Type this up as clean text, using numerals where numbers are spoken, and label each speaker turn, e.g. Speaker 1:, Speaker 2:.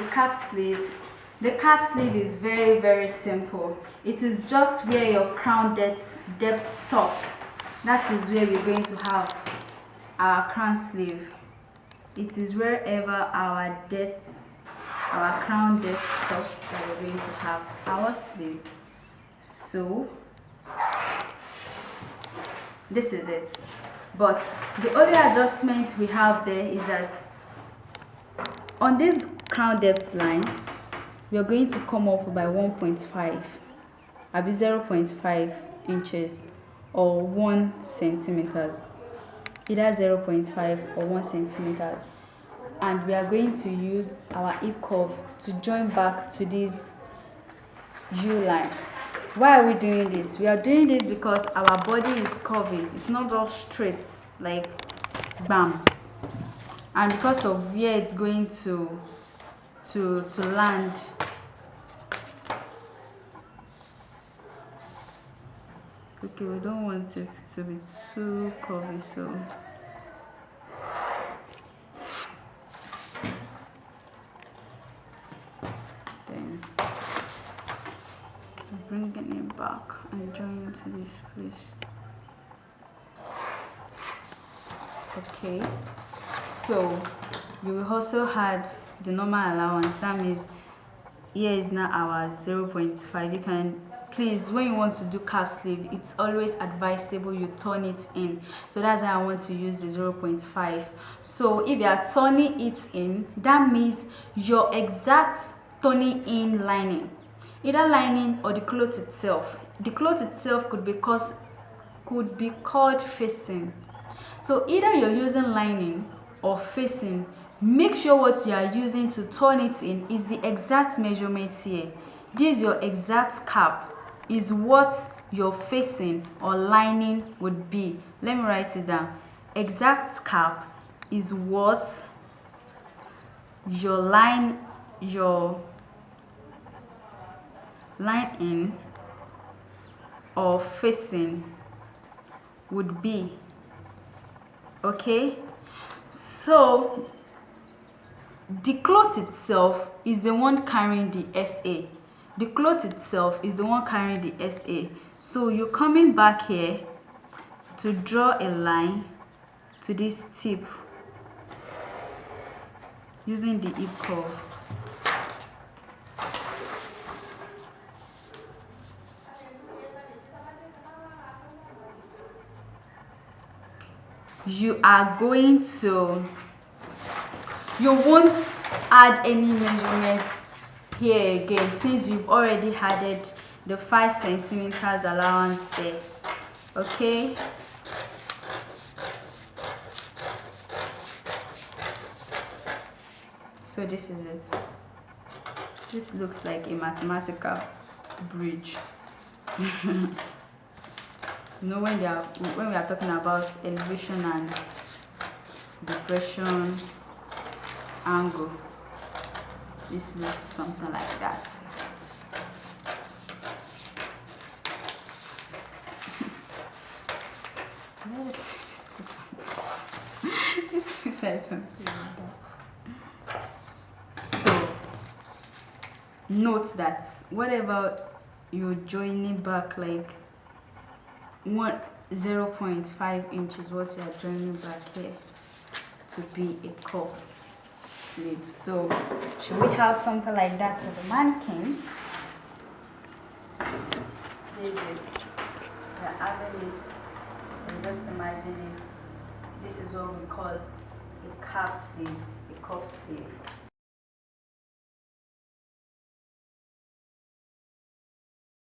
Speaker 1: cap sleeve. The cap sleeve is very simple. It is just where your crown depth stops. That is where we're going to have our crown sleeve. It is wherever our crown depth stops that we're going to have our sleeve. So this is it. But the only adjustment we have there is that on this crown depth line, we are going to come up by 1.5, abi 0.5 inches or 1 centimeters, either 0.5 or 1 centimeters, and we are going to use our hip curve to join back to this U line. Why are we doing this? We are doing this because our body is curving. It's not just straight like bam, and because of where it's going to land. Okay, we don't want it to be too curvy, so then bringing it back and joining it to this place. Okay, so you will also add the normal allowance. That means here is now our 0.5. You can, please, when you want to do cap sleeve, it's always advisable you turn it in. So that's why I want to use the 0.5. So if you are turning it in, that means your exact turning in lining, either lining or the cloth itself. The cloth itself could be called facing. So either you're using lining or facing, make sure what you are using to turn it in is the exact measurement here. This is your exact cap, is what your facing or lining would be. Let me write it down. Exact cap is what your line in or facing would be. Okay, so the cloth itself is the one carrying the SA. The cloth itself is the one carrying the SA. So you're coming back here to draw a line to this tip using the hip curve. You won't add any measurements here again, since you've already added the 5 centimeters allowance there. Okay, so this is it. This looks like a mathematical bridge. You know, when we are talking about elevation and depression angle, this looks something like that. Yes, this looks like something like that. So note that whatever you're joining back, like 0.5 inches, what you are joining back here to be a cuff sleeve. So should we have something like that for the mannequin? This is it. We're having it, and just imagine it. This is what we call a cap sleeve, a cuff sleeve.